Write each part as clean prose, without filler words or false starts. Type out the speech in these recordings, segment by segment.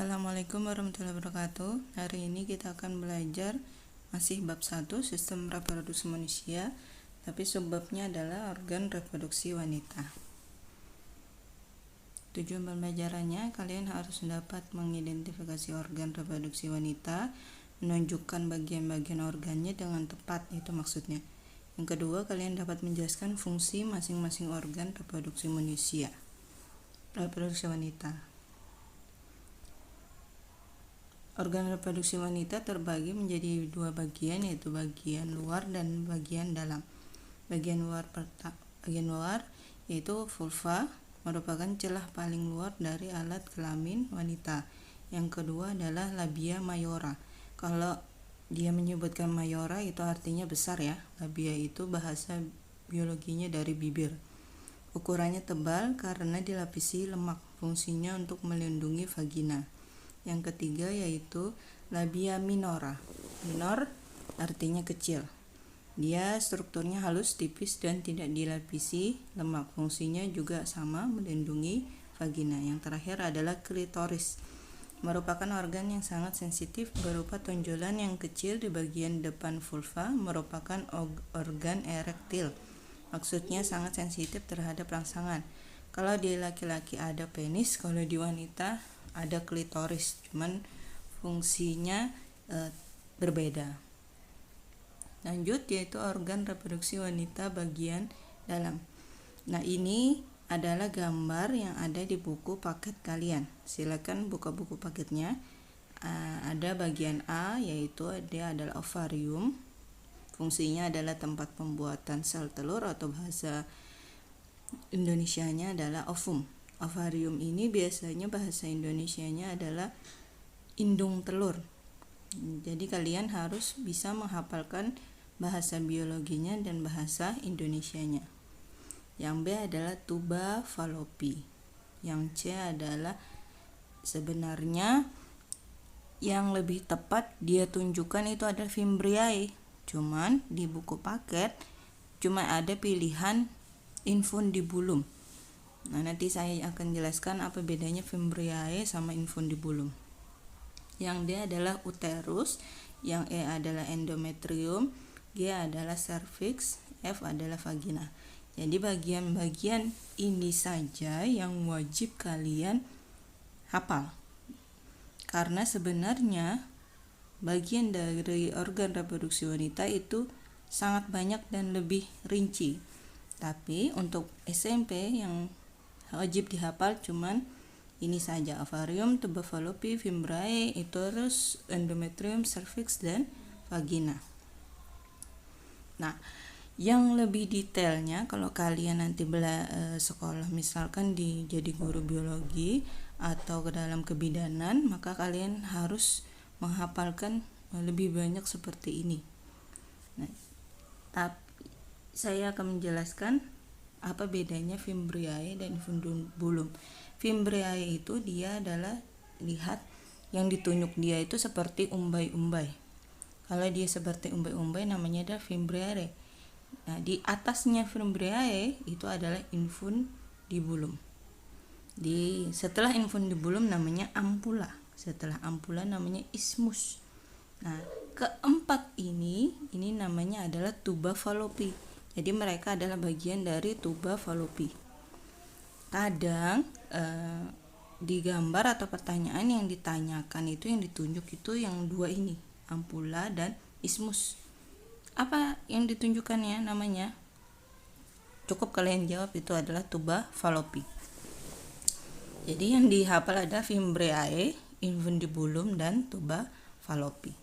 Assalamualaikum warahmatullahi wabarakatuh. Hari ini kita akan belajar masih bab 1 sistem reproduksi manusia, tapi subbabnya adalah organ reproduksi wanita. Tujuan pembelajarannya, kalian harus dapat mengidentifikasi organ reproduksi wanita, menunjukkan bagian-bagian organnya dengan tepat, itu maksudnya. Yang kedua, kalian dapat menjelaskan fungsi masing-masing organ reproduksi manusia, reproduksi wanita. Organ reproduksi wanita terbagi menjadi dua bagian, yaitu bagian luar dan bagian dalam. Bagian luar yaitu vulva, merupakan celah paling luar dari alat kelamin wanita. Yang kedua adalah labia mayora. Kalau dia menyebutkan mayora itu artinya besar ya. Labia itu bahasa biologinya dari bibir. Ukurannya tebal karena dilapisi lemak, fungsinya untuk melindungi vagina. Yang ketiga yaitu labia minora. Minor artinya kecil. Dia strukturnya halus, tipis, dan tidak dilapisi lemak. Fungsinya juga sama, melindungi vagina. Yang terakhir adalah klitoris. Merupakan organ yang sangat sensitif berupa tonjolan yang kecil di bagian depan vulva, merupakan organ erektil. Maksudnya sangat sensitif terhadap rangsangan. Kalau di laki-laki ada penis, kalau di wanita ada klitoris, cuman fungsinya berbeda. Lanjut, yaitu organ reproduksi wanita bagian dalam. Nah, ini adalah gambar yang ada di buku paket kalian. Silakan buka buku paketnya. Ada bagian A, yaitu dia adalah ovarium. Fungsinya adalah tempat pembuatan sel telur, atau bahasa Indonesianya adalah ovum. Ovarium ini biasanya bahasa Indonesianya adalah indung telur. Jadi kalian harus bisa menghafalkan bahasa biologinya dan bahasa Indonesianya. Yang B adalah tuba fallopi. Yang C adalah sebenarnya yang lebih tepat dia tunjukkan itu adalah fimbriae. Cuman di buku paket cuma ada pilihan infundibulum. Nah, nanti saya akan jelaskan apa bedanya fimbriae sama infundibulum. Yang D adalah uterus, yang E adalah endometrium, G adalah cervix, F adalah vagina. Jadi bagian-bagian ini saja yang wajib kalian hafal. Karena sebenarnya bagian dari organ reproduksi wanita itu sangat banyak dan lebih rinci. Tapi untuk SMP yang wajib dihafal cuman ini saja: ovarium, tuba fallopi, fimbriae, uterus, endometrium, cervix, dan vagina. Nah, yang lebih detailnya kalau kalian nanti sekolah misalkan jadi guru biologi atau ke dalam kebidanan, maka kalian harus menghafalkan lebih banyak seperti ini. Nah, tapi saya akan menjelaskan apa bedanya fimbriae dan infundibulum. Fimbriae itu dia adalah, lihat yang ditunjuk dia itu seperti umbai-umbai. Kalau dia seperti umbai-umbai namanya adalah fimbriae. Nah, di atasnya fimbriae itu adalah infundibulum. Setelah infundibulum namanya ampula. Setelah ampula namanya isthmus. Nah, keempat ini namanya adalah tuba fallopi. Jadi mereka adalah bagian dari tuba fallopi. Kadang di gambar atau pertanyaan yang ditanyakan itu yang ditunjuk itu yang dua ini, ampula dan isthmus. Apa yang ditunjukkannya namanya? Cukup kalian jawab itu adalah tuba fallopi. Jadi yang dihafal ada fimbriae, infundibulum, dan tuba fallopi.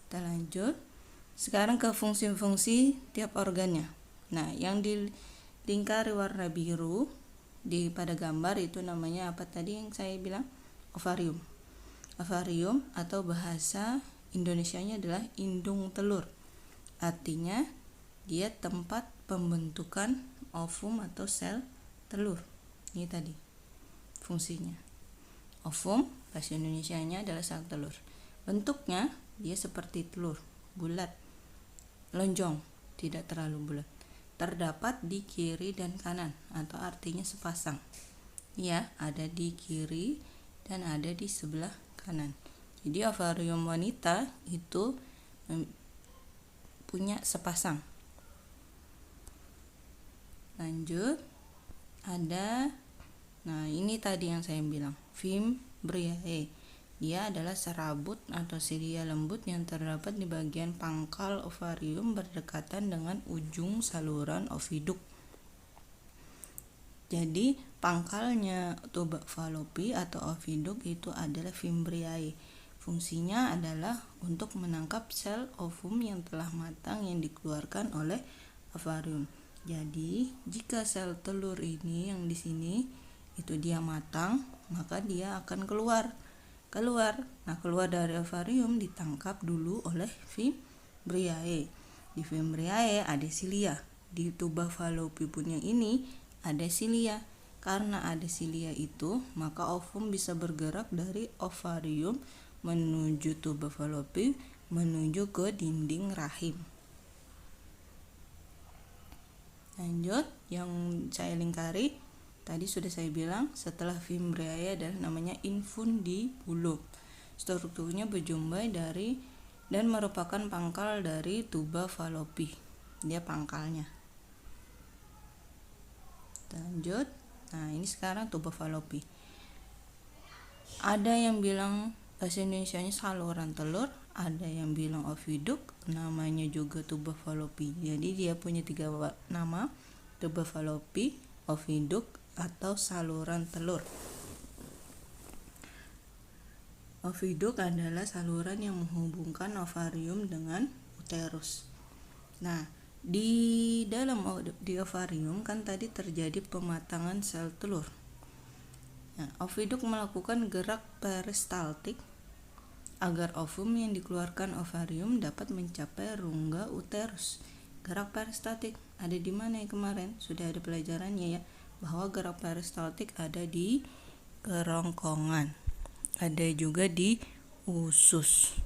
Kita lanjut. Sekarang ke fungsi-fungsi tiap organnya. Nah, yang dilingkari warna biru pada gambar itu namanya apa tadi yang saya bilang? Ovarium. Ovarium atau bahasa Indonesianya adalah indung telur. Artinya dia tempat pembentukan ovum atau sel telur. Ini tadi fungsinya. Ovum bahasa Indonesianya adalah sel telur. Bentuknya dia seperti telur, bulat, lonjong, tidak terlalu bulat. Terdapat di kiri dan kanan, atau artinya sepasang. Ya, ada di kiri dan ada di sebelah kanan. Jadi ovarium wanita itu punya sepasang. Lanjut, nah ini tadi yang saya bilang, Fimbriae. Dia adalah serabut atau silia lembut yang terdapat di bagian pangkal ovarium berdekatan dengan ujung saluran oviduk. Jadi pangkalnya tuba Fallopi atau oviduk itu adalah Fimbriae. Fungsinya adalah untuk menangkap sel ovum yang telah matang yang dikeluarkan oleh ovarium. Jadi jika sel telur ini yang di sini itu dia matang, maka dia akan keluar. Nah, keluar dari ovarium ditangkap dulu oleh Fimbriae. Di Fimbriae ada silia. Di tuba Fallopi pun yang ini ada silia. Karena ada silia itu, maka ovum bisa bergerak dari ovarium menuju tuba Fallopi menuju ke dinding rahim. Lanjut, yang saya lingkari tadi sudah saya bilang, setelah Fimbriae adalah namanya infundibulum. Strukturnya berjumbai dari dan merupakan pangkal dari tuba Fallopi. Dia pangkalnya. Lanjut, nah ini sekarang tuba Fallopi. Ada yang bilang bahasa Indonesianya saluran telur, ada yang bilang oviduk, namanya juga tuba Fallopi. Jadi dia punya 3 nama, tuba Fallopi, oviduk, atau saluran telur. Oviduk adalah saluran yang menghubungkan ovarium dengan uterus. Nah, di ovarium kan tadi terjadi pematangan sel telur. Nah, oviduk melakukan gerak peristaltik agar ovum yang dikeluarkan ovarium dapat mencapai rongga uterus. Gerak peristaltik ada di mana ya kemarin? Sudah ada pelajarannya ya, bahwa gerak peristaltik ada di kerongkongan, ada juga di usus.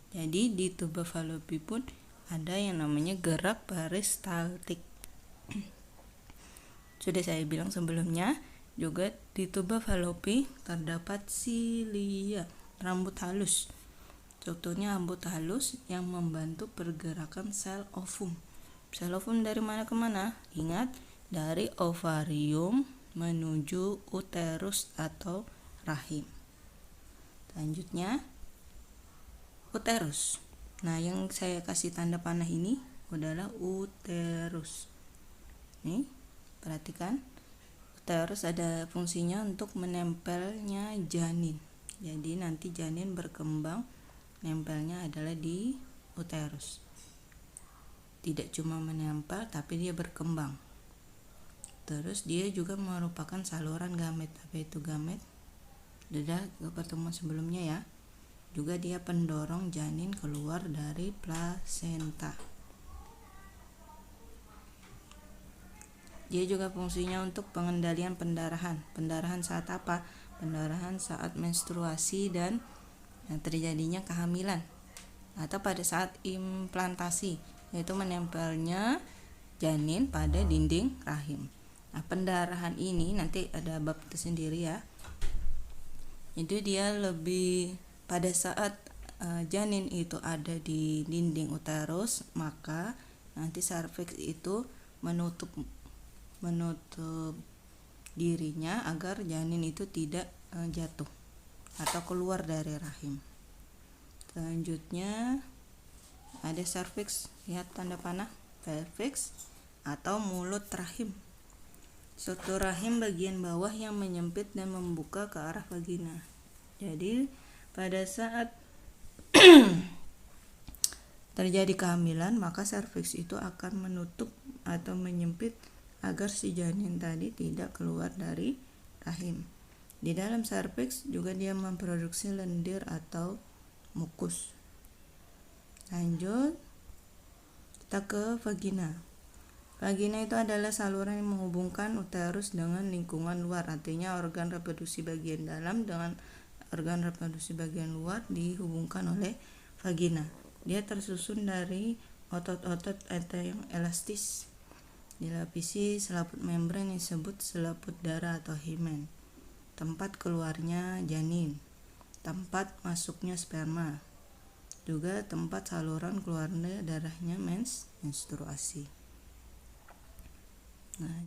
Jadi di tuba Fallopi pun ada yang namanya gerak peristaltik. Sudah saya bilang sebelumnya, juga di tuba Fallopi terdapat silia, rambut halus. Strukturnya rambut halus yang membantu pergerakan sel ovum. Sel ovum dari mana ke mana? Ingat, dari ovarium menuju uterus atau rahim. Selanjutnya, uterus. Nah, yang saya kasih tanda panah ini adalah uterus. Nih, perhatikan. Uterus ada fungsinya untuk menempelnya janin. Jadi nanti janin berkembang, nempelnya adalah di uterus. Tidak cuma menempel, tapi dia berkembang. Terus dia juga merupakan saluran gamet. Apa itu gamet? Sudah ke pertemuan sebelumnya ya. Juga dia pendorong janin keluar dari plasenta. Dia juga fungsinya untuk pengendalian pendarahan. Pendarahan saat apa? Pendarahan saat menstruasi dan terjadinya kehamilan, atau pada saat implantasi, yaitu menempelnya janin pada dinding rahim. Nah, pendarahan ini nanti ada bab tersendiri ya. Itu dia lebih pada saat janin itu ada di dinding uterus, maka nanti serviks itu menutup dirinya agar janin itu tidak jatuh atau keluar dari rahim. Selanjutnya ada serviks, lihat tanda panah, serviks atau mulut rahim. Struktur rahim bagian bawah yang menyempit dan membuka ke arah vagina. Jadi pada saat terjadi kehamilan, maka serviks itu akan menutup atau menyempit agar si janin tadi tidak keluar dari rahim. Di dalam serviks juga dia memproduksi lendir atau mukus. Lanjut, kita ke vagina. Vagina itu adalah saluran yang menghubungkan uterus dengan lingkungan luar. Artinya organ reproduksi bagian dalam dengan organ reproduksi bagian luar dihubungkan oleh vagina. Dia tersusun dari otot-otot yang elastis, dilapisi selaput membran yang disebut selaput darah atau hymen. tempat keluarnya janin, tempat masuknya sperma, juga tempat saluran keluarnya darahnya menstruasi. Nah,